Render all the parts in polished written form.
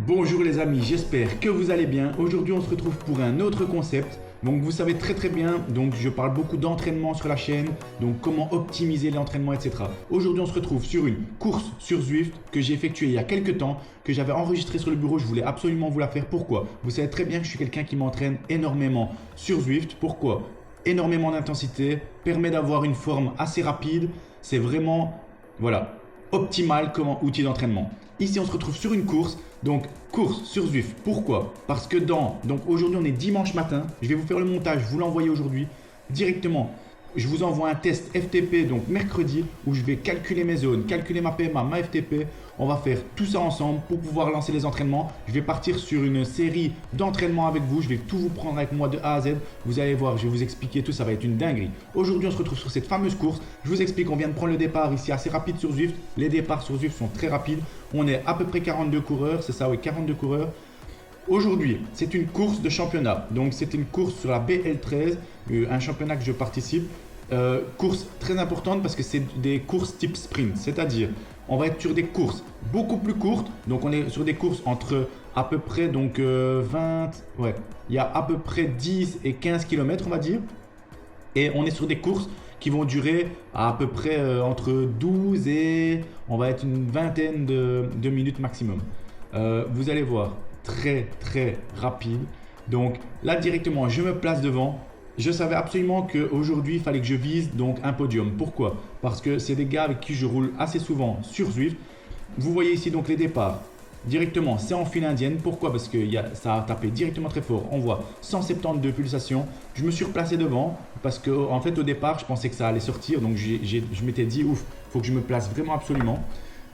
Bonjour les amis, j'espère que vous allez bien. Aujourd'hui on se retrouve pour un autre concept. Donc vous savez très bien, donc je parle beaucoup d'entraînement sur la chaîne, donc comment optimiser l'entraînement, etc. Aujourd'hui on se retrouve sur une course sur Zwift que j'ai effectuée il y a quelques temps, que j'avais enregistrée sur le bureau, je voulais absolument vous la faire. Pourquoi? Vous savez très bien que je suis quelqu'un qui m'entraîne énormément sur Zwift. Pourquoi? Énormément d'intensité, permet d'avoir une forme assez rapide, c'est vraiment, voilà, optimal comme outil d'entraînement. Ici on se retrouve sur une course. Donc, course sur Zwift. Pourquoi? Parce que donc aujourd'hui on est dimanche matin. Je vais vous faire le montage, vous l'envoyer aujourd'hui directement. Je vous envoie un test FTP donc mercredi où je vais calculer mes zones, calculer ma PMA, ma FTP. On va faire tout ça ensemble pour pouvoir lancer les entraînements. Je vais partir sur une série d'entraînements avec vous. Je vais tout vous prendre avec moi de A à Z. Vous allez voir, je vais vous expliquer tout. Ça va être une dinguerie. Aujourd'hui, on se retrouve sur cette fameuse course. Je vous explique, on vient de prendre le départ ici assez rapide sur Zwift. Les départs sur Zwift sont très rapides. On est à peu près 42 coureurs. C'est ça, oui, 42 coureurs. Aujourd'hui, c'est une course de championnat. Donc, c'est une course sur la BL13, un championnat que je participe. Course très importante parce que c'est des courses type sprint, c'est-à-dire on va être sur des courses beaucoup plus courtes. Donc on est sur des courses entre à peu près donc 20, ouais, il y a à peu près 10 et 15 km on va dire. Et on est sur des courses qui vont durer à peu près entre 12 et on va être une vingtaine de minutes maximum. Vous allez voir, très rapide. Donc là directement, je me place devant. Je savais absolument qu'aujourd'hui, il fallait que je vise donc un podium. Pourquoi? Parce que c'est des gars avec qui je roule assez souvent sur Zwift. Vous voyez ici donc les départs. Directement, c'est en file indienne. Pourquoi? Parce que ça a tapé directement très fort. On voit 172 pulsations. Je me suis replacé devant parce que en fait au départ, je pensais que ça allait sortir. Donc je m'étais dit, ouf, il faut que je me place vraiment absolument.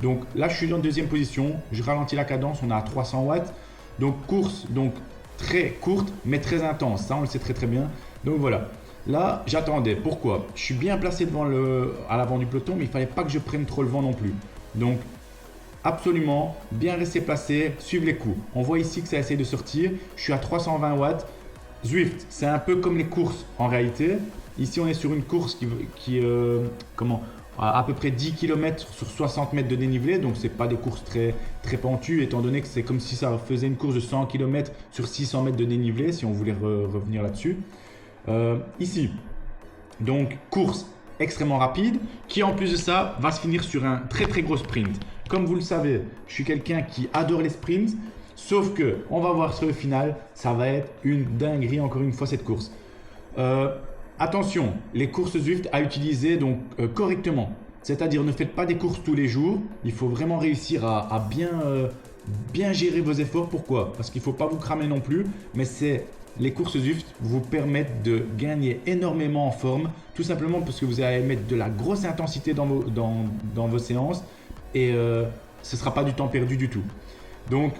Donc là, je suis en deuxième position. Je ralentis la cadence, on est à 300 watts. Donc course donc très courte mais très intense. Ça, on le sait très bien. Donc voilà. Là, j'attendais. Pourquoi? Je suis bien placé à l'avant du peloton, mais il ne fallait pas que je prenne trop le vent non plus. Donc, absolument, bien rester placé, suivre les coups. On voit ici que ça essaie de sortir. Je suis à 320 watts. Zwift, c'est un peu comme les courses en réalité. Ici, on est sur une course qui à peu près 10 km sur 60 mètres de dénivelé. Donc, ce n'est pas des courses très pentues, étant donné que c'est comme si ça faisait une course de 100 km sur 600 mètres de dénivelé, si on voulait revenir là-dessus. Ici, donc course extrêmement rapide qui en plus de ça va se finir sur un très gros sprint. Comme vous le savez, je suis quelqu'un qui adore les sprints, sauf que on va voir sur le final, ça va être une dinguerie encore une fois cette course. Attention, les courses Zwift à utiliser donc correctement, c'est-à-dire ne faites pas des courses tous les jours. Il faut vraiment réussir à bien gérer vos efforts. Pourquoi? Parce qu'il ne faut pas vous cramer non plus, mais les courses Zwift vous permettent de gagner énormément en forme, tout simplement parce que vous allez mettre de la grosse intensité dans vos séances et ce ne sera pas du temps perdu du tout. Donc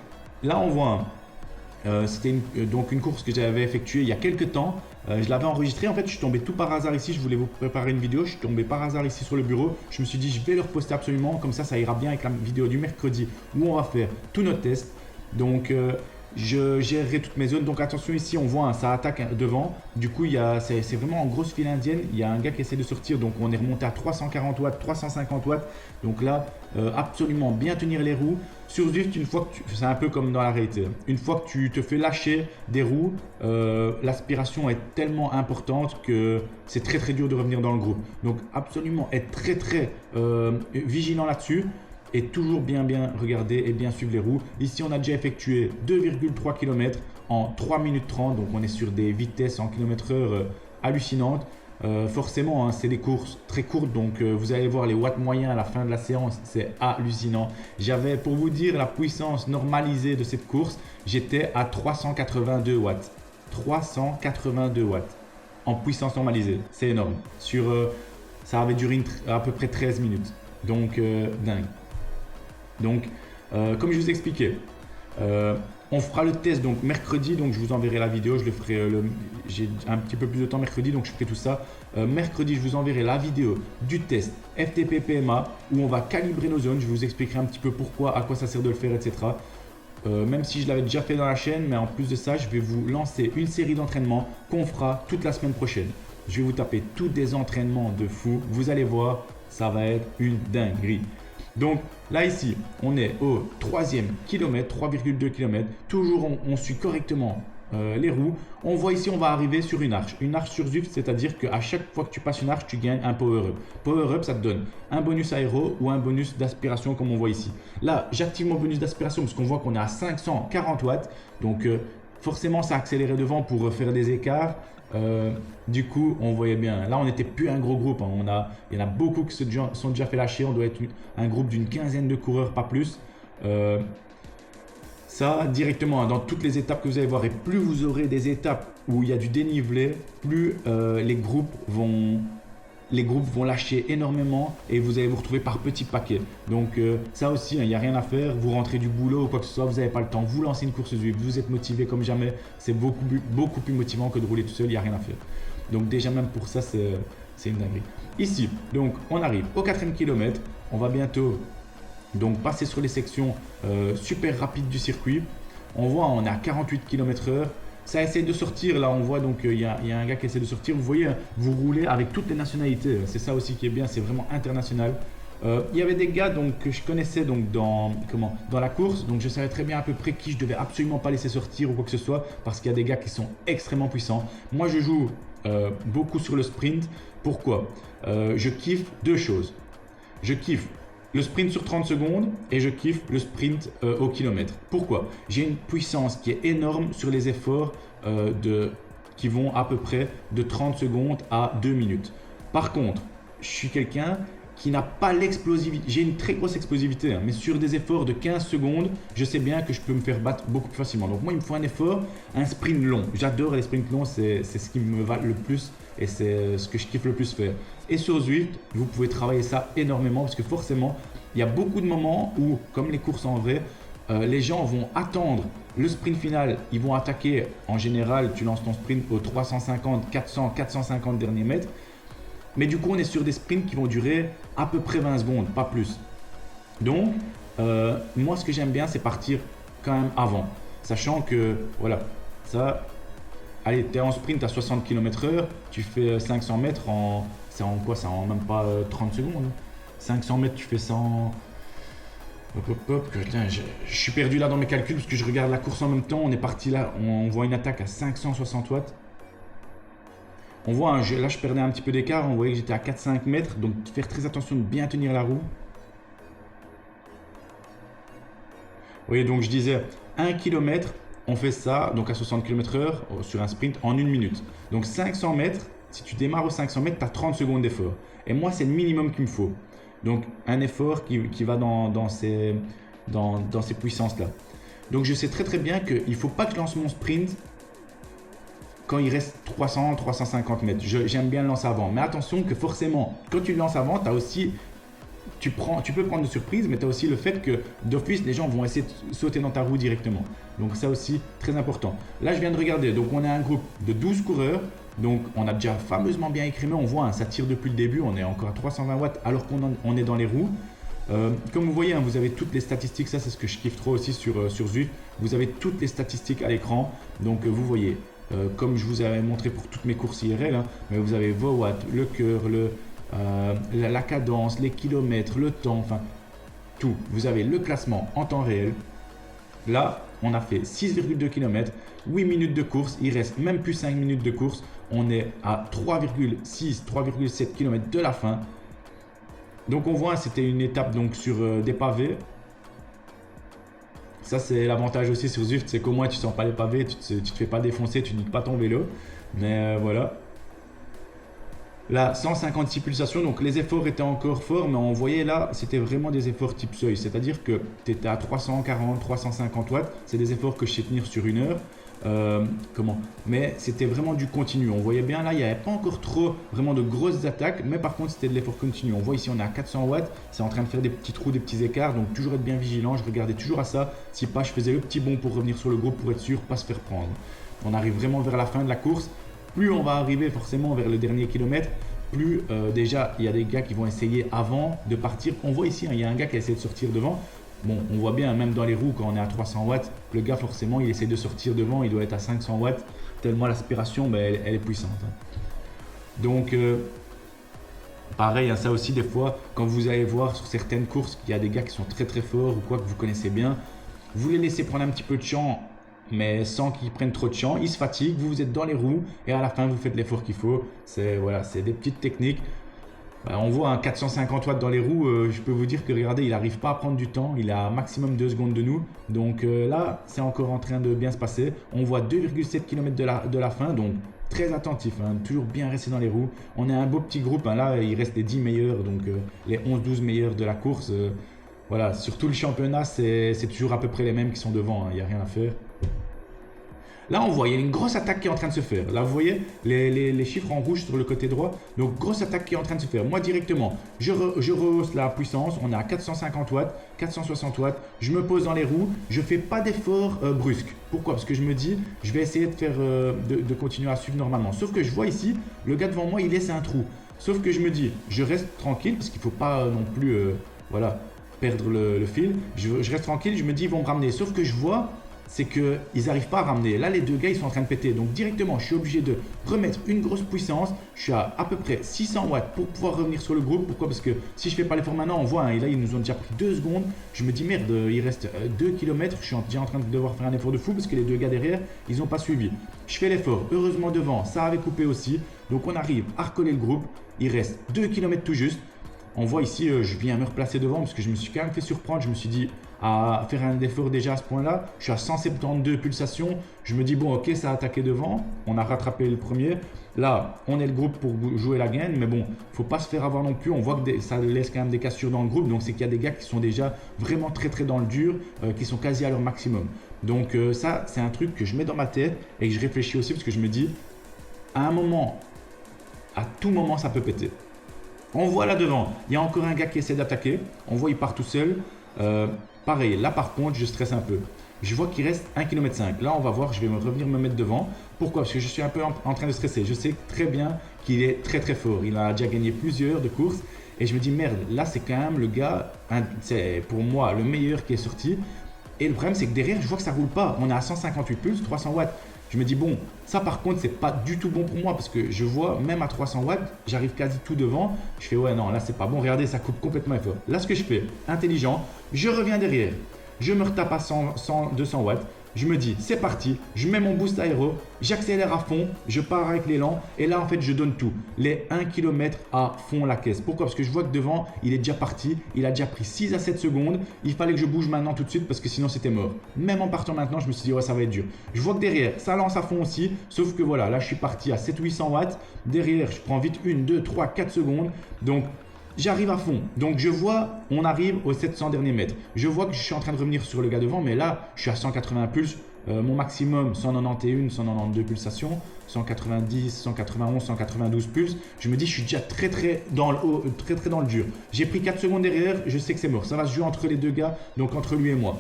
là on voit, c'était donc une course que j'avais effectuée il y a quelques temps. Je l'avais enregistrée, en fait je suis tombé tout par hasard ici, je voulais vous préparer une vidéo, je suis tombé par hasard ici sur le bureau. Je me suis dit je vais le reposter absolument, comme ça ira bien avec la vidéo du mercredi où on va faire tous nos tests. Donc je gérerai toutes mes zones. Donc attention ici, on voit ça attaque devant. Du coup, c'est vraiment en grosse file indienne. Il y a un gars qui essaie de sortir. Donc on est remonté à 340 watts, 350 watts. Donc là, absolument bien tenir les roues. Sur Zwift, c'est un peu comme dans la réalité. Une fois que tu te fais lâcher des roues, l'aspiration est tellement importante que c'est très dur de revenir dans le groupe. Donc absolument être très vigilant là-dessus. Et toujours bien regarder et bien suivre les roues. Ici, on a déjà effectué 2,3 km en 3 minutes 30. Donc, on est sur des vitesses en km/h hallucinantes. Forcément, c'est des courses très courtes. Donc, vous allez voir les watts moyens à la fin de la séance. C'est hallucinant. J'avais, pour vous dire, la puissance normalisée de cette course. J'étais à 382 watts. 382 watts en puissance normalisée. C'est énorme. Ça avait duré à peu près 13 minutes. Donc, dingue. Donc, comme je vous expliquais, on fera le test donc mercredi. Donc, je vous enverrai la vidéo. Je le ferai. J'ai un petit peu plus de temps mercredi, donc je ferai tout ça. Mercredi, je vous enverrai la vidéo du test FTP PMA où on va calibrer nos zones. Je vous expliquerai un petit peu pourquoi, à quoi ça sert de le faire, etc. Même si je l'avais déjà fait dans la chaîne, mais en plus de ça, je vais vous lancer une série d'entraînements qu'on fera toute la semaine prochaine. Je vais vous taper tous des entraînements de fou. Vous allez voir, ça va être une dinguerie. Donc là ici, on est au 3e kilomètre, 3,2 km. Toujours on suit correctement les roues. On voit ici, on va arriver sur une arche. Une arche sur Zwift, c'est-à-dire qu'à chaque fois que tu passes une arche, tu gagnes un power-up. Power-up, ça te donne un bonus aéro ou un bonus d'aspiration comme on voit ici. Là, j'active mon bonus d'aspiration parce qu'on voit qu'on est à 540 watts. Donc forcément, ça a accéléré devant pour faire des écarts. Du coup, on voyait bien. Là, on n'était plus un gros groupe. Hein. Il y en a beaucoup qui se sont déjà fait lâcher. On doit être un groupe d'une quinzaine de coureurs, pas plus. Ça, directement, hein, dans toutes les étapes que vous allez voir. Et plus vous aurez des étapes où il y a du dénivelé, plus les groupes vont lâcher énormément et vous allez vous retrouver par petits paquets. Donc ça aussi, il n'y a rien à faire. Vous rentrez du boulot ou quoi que ce soit, vous n'avez pas le temps. Vous lancez une course Zwift, vous êtes motivé comme jamais. C'est beaucoup plus motivant que de rouler tout seul, il n'y a rien à faire. Donc déjà même pour ça, c'est une dinguerie. Ici, donc on arrive au 4e kilomètre. On va bientôt donc passer sur les sections super rapides du circuit. On voit, on est à 48 km/h. Ça essaye de sortir, là on voit donc il y a un gars qui essaie de sortir. Vous voyez, vous roulez avec toutes les nationalités. C'est ça aussi qui est bien, c'est vraiment international. Il y avait des gars donc, que je connaissais donc, dans la course, donc je savais très bien à peu près qui je devais absolument pas laisser sortir ou quoi que ce soit, parce qu'il y a des gars qui sont extrêmement puissants. Moi je joue beaucoup sur le sprint. Pourquoi? Je kiffe deux choses. Je kiffe le sprint sur 30 secondes et je kiffe le sprint au kilomètre. Pourquoi? J'ai une puissance qui est énorme sur les efforts qui vont à peu près de 30 secondes à 2 minutes. Par contre, je suis quelqu'un qui n'a pas l'explosivité. J'ai une très grosse explosivité, hein, mais sur des efforts de 15 secondes, je sais bien que je peux me faire battre beaucoup plus facilement. Donc moi, il me faut un effort, un sprint long. J'adore les sprints longs, c'est ce qui me va le plus et c'est ce que je kiffe le plus faire. Et sur Zwift, vous pouvez travailler ça énormément parce que forcément, il y a beaucoup de moments où, comme les courses en vrai, les gens vont attendre le sprint final. Ils vont attaquer, en général, tu lances ton sprint aux 350, 400, 450 derniers mètres. Mais du coup, on est sur des sprints qui vont durer à peu près 20 secondes, pas plus. Donc, moi, ce que j'aime bien, c'est partir quand même avant. Sachant que, voilà, ça, allez, tu es en sprint à 60 km/h, tu fais 500 mètres c'est en quoi? C'est en même pas 30 secondes. 500 mètres, tu fais ça en... Putain, je suis perdu là dans mes calculs parce que je regarde la course en même temps. On est parti là, on voit une attaque à 560 watts. On voit, là je perdais un petit peu d'écart, on voyait que j'étais à 4-5 mètres, donc faire très attention de bien tenir la roue. Vous voyez, donc je disais 1 km, on fait ça, donc à 60 km/h sur un sprint en 1 minute. Donc 500 mètres, si tu démarres aux 500 mètres, tu as 30 secondes d'effort. Et moi, c'est le minimum qu'il me faut. Donc un effort qui va dans ces puissances-là. Donc je sais très très bien qu'il ne faut pas que je lance mon sprint quand il reste 300, 350 mètres. J'aime bien le lancer avant. Mais attention que forcément, quand tu le lances avant, tu peux prendre de surprise, mais tu as aussi le fait que d'office, les gens vont essayer de sauter dans ta roue directement. Donc ça aussi, très important. Là, je viens de regarder. Donc on est un groupe de 12 coureurs. Donc on a déjà fameusement bien écrémé. On voit, hein, ça tire depuis le début. On est encore à 320 watts alors qu'on est dans les roues. Comme vous voyez, hein, vous avez toutes les statistiques. Ça, c'est ce que je kiffe trop aussi sur Zwift. Vous avez toutes les statistiques à l'écran. Donc vous voyez, comme je vous avais montré pour toutes mes courses IRL, hein, mais vous avez vos watts, le cœur, la cadence, les kilomètres, le temps, enfin tout. Vous avez le classement en temps réel. Là, on a fait 6,2 km, 8 minutes de course. Il reste même plus 5 minutes de course. On est à 3,6, 3,7 km de la fin. Donc on voit, c'était une étape donc sur des pavés. Ça, c'est l'avantage aussi sur Zwift, c'est qu'au moins tu sens pas les pavés, tu te fais pas défoncer, tu niques pas ton vélo. Mais voilà. Là, 156 pulsations, donc les efforts étaient encore forts, mais on voyait là, c'était vraiment des efforts type seuil. C'est-à-dire que tu étais à 340, 350 watts, c'est des efforts que je sais tenir sur 1 heure. Mais c'était vraiment du continu. On voyait bien là, il n'y avait pas encore trop vraiment de grosses attaques, mais par contre c'était de l'effort continu. On voit ici on est à 400 watts, c'est en train de faire des petits trous, des petits écarts, donc toujours être bien vigilant. Je regardais toujours à ça, si pas je faisais le petit bond pour revenir sur le groupe pour être sûr, pas se faire prendre. On arrive vraiment vers la fin de la course. Plus on va arriver forcément vers le dernier kilomètre, plus déjà il y a des gars qui vont essayer avant de partir. On voit ici, hein, il y a un gars qui a essayé de sortir devant. Bon, on voit bien, même dans les roues, quand on est à 300 watts, le gars, forcément, il essaie de sortir devant, il doit être à 500 watts, tellement l'aspiration, elle est puissante. Donc, Pareil, hein, ça aussi des fois, quand vous allez voir sur certaines courses qu'il y a des gars qui sont très très forts ou quoi que vous connaissez bien, vous les laissez prendre un petit peu de champ, mais sans qu'ils prennent trop de champ, ils se fatiguent, vous êtes dans les roues et à la fin vous faites l'effort qu'il faut. C'est voilà, c'est des petites techniques. On voit un 450 watts dans les roues, je peux vous dire que regardez, il n'arrive pas à prendre du temps, il est à maximum 2 secondes de nous. Donc là, c'est encore en train de bien se passer. On voit 2,7 km de la fin, donc très attentif, hein, toujours bien rester dans les roues. On est un beau petit groupe, hein, là il reste les 10 meilleurs, donc les 11-12 meilleurs de la course. Voilà, sur tout le championnat, c'est toujours à peu près les mêmes qui sont devant, il n'y a rien à faire. Là, on voit, il y a une grosse attaque qui est en train de se faire. Là, vous voyez les chiffres en rouge sur le côté droit. Donc, grosse attaque qui est en train de se faire. Moi, directement, je rehausse la puissance. On est à 450 watts, 460 watts. Je me pose dans les roues. Je ne fais pas d'effort brusque. Pourquoi? Parce que je me dis, je vais essayer de faire, de continuer à suivre normalement. Sauf que je vois ici, le gars devant moi, il laisse un trou. Sauf que je me dis, je reste tranquille parce qu'il ne faut pas non plus voilà, perdre le fil. Je reste tranquille, je me dis, ils vont me ramener. Sauf que je vois, c'est qu'ils n'arrivent pas à ramener. Là, les deux gars, ils sont en train de péter. Donc, directement, je suis obligé de remettre une grosse puissance. Je suis à peu près 600 watts pour pouvoir revenir sur le groupe. Pourquoi? Parce que si je ne fais pas l'effort maintenant, on voit, hein, et là, ils nous ont déjà pris 2 secondes. Je me dis, merde, il reste 2 km. Je suis déjà en train de devoir faire un effort de fou parce que les deux gars derrière, ils n'ont pas suivi. Je fais l'effort. Heureusement, devant, ça avait coupé aussi. Donc, on arrive à recoller le groupe. Il reste 2 km tout juste. On voit ici, je viens me replacer devant parce que je me suis quand même fait surprendre. Je me suis dit, à faire un effort déjà à ce point-là, je suis à 172 pulsations. Je me dis, bon, ok, ça a attaqué devant. On a rattrapé le premier. Là, on est le groupe pour jouer la gagne. Mais bon, il ne faut pas se faire avoir non plus. On voit que ça laisse quand même des cassures dans le groupe. Donc, c'est qu'il y a des gars qui sont déjà vraiment très, très dans le dur, qui sont quasi à leur maximum. Donc, ça, c'est un truc que je mets dans ma tête et que je réfléchis aussi parce que je me dis, à un moment, à tout moment, ça peut péter. On voit là devant, il y a encore un gars qui essaie d'attaquer. On voit il part tout seul. Pareil, là par contre, je stresse un peu. Je vois qu'il reste 1,5 km. Là, on va voir, je vais revenir me mettre devant. Pourquoi? Parce que je suis un peu en train de stresser. Je sais très bien qu'il est très très fort. Il a déjà gagné plusieurs de courses. Et je me dis, merde, là c'est quand même le gars, c'est pour moi le meilleur qui est sorti. Et le problème, c'est que derrière, je vois que ça roule pas. On est à 158 pulses, 300 watts. Je me dis, bon, ça par contre, c'est pas du tout bon pour moi parce que je vois, même à 300 watts, j'arrive quasi tout devant. Je fais, ouais, non, là, c'est pas bon. Regardez, ça coupe complètement fort. Là, ce que je fais, intelligent, je reviens derrière. Je me retape à 200 watts. Je me dis, c'est parti, je mets mon boost aéro, j'accélère à fond, je pars avec l'élan et là en fait je donne tout. Les 1 km à fond la caisse. Pourquoi? Parce que je vois que devant, il est déjà parti, il a déjà pris 6 à 7 secondes. Il fallait que je bouge maintenant tout de suite parce que sinon c'était mort. Même en partant maintenant, je me suis dit, ouais, ça va être dur. Je vois que derrière, ça lance à fond aussi, sauf que voilà, là je suis parti à 700-800 watts. Derrière, je prends vite 1, 2, 3, 4 secondes. Donc, j'arrive à fond. Donc, je vois, on arrive aux 700 derniers mètres. Je vois que je suis en train de revenir sur le gars devant, mais là, je suis à 180 pulses. Mon maximum, 191, 192 pulsations, 190, 191, 192 pulses. Je me dis, je suis déjà très dans le dur. J'ai pris 4 secondes derrière, je sais que c'est mort. Ça va se jouer entre les deux gars, donc entre lui et moi.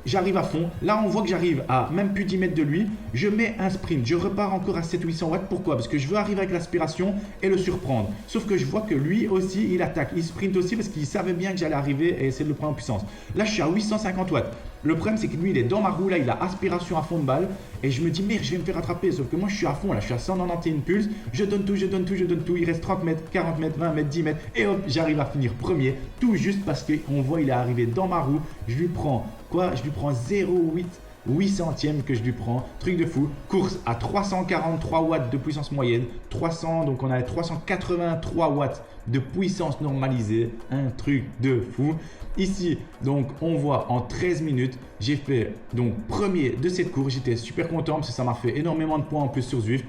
J'arrive à fond. Là, on voit que j'arrive à même plus 10 mètres de lui. Je mets un sprint. Je repars encore à 700-800 watts. Pourquoi? Parce que je veux arriver avec l'aspiration et le surprendre. Sauf que je vois que lui aussi, il attaque. Il sprint aussi parce qu'il savait bien que j'allais arriver et essayer de le prendre en puissance. Là, je suis à 850 watts. Le problème, c'est que lui, il est dans ma roue. Là, il a aspiration à fond de balle. Et je me dis, merde, je vais me faire attraper. Sauf que moi, je suis à fond. Là, je suis à 191 pulses. Je donne tout, je donne tout, je donne tout. Il reste 30 mètres, 40 mètres, 20 mètres, 10 mètres. Et hop, j'arrive à finir premier. Tout juste parce qu'on voit, il est arrivé dans ma roue. Je lui prends quoi? Je lui prends 0,8 centièmes que je lui prends. Truc de fou. Course à 343 watts de puissance moyenne. 300, donc on a 383 watts de puissance normalisée. Un truc de fou. Ici, donc on voit en 13 minutes, j'ai fait donc premier de cette course. J'étais super content parce que ça m'a fait énormément de points en plus sur Zwift.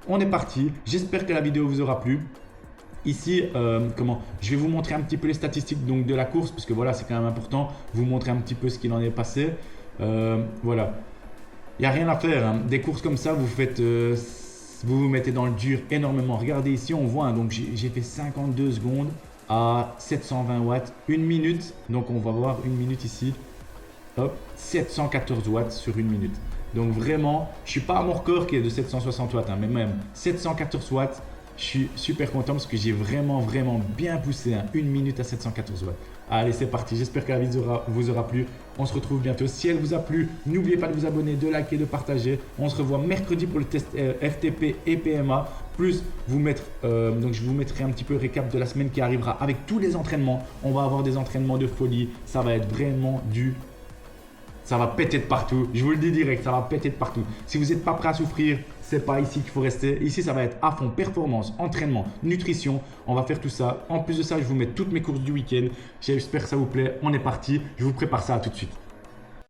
On est parti. J'espère que la vidéo vous aura plu. Ici, je vais vous montrer un petit peu les statistiques donc, de la course parce que voilà, c'est quand même important. Vous montrer un petit peu ce qu'il en est passé. Voilà. Il n'y a rien à faire. Hein. Des courses comme ça, vous faites, vous vous mettez dans le dur énormément. Regardez ici, on voit. Hein, donc j'ai fait 52 secondes à 720 watts. 1 minute. Donc on va voir 1 minute ici. Hop, 714 watts sur 1 minute. Donc vraiment, je ne suis pas à mon record qui est de 760 watts, hein, mais même 714 watts. Je suis super content parce que j'ai vraiment bien poussé. 1 minute à 714 watts. Allez, c'est parti. J'espère que la vidéo vous aura plu. On se retrouve bientôt. Si elle vous a plu, n'oubliez pas de vous abonner, de liker, de partager. On se revoit mercredi pour le test FTP et PMA. plus vous mettre, donc je vous mettrai un petit peu le récap de la semaine qui arrivera avec tous les entraînements. On va avoir des entraînements de folie, ça va être vraiment ça va péter de partout. Je vous le dis direct, ça va péter de partout. Si vous n'êtes pas prêt à souffrir, c'est pas ici qu'il faut rester. Ici, ça va être à fond performance, entraînement, nutrition. On va faire tout ça. En plus de ça, je vous mets toutes mes courses du week-end. J'espère que ça vous plaît. On est parti. Je vous prépare ça tout de suite.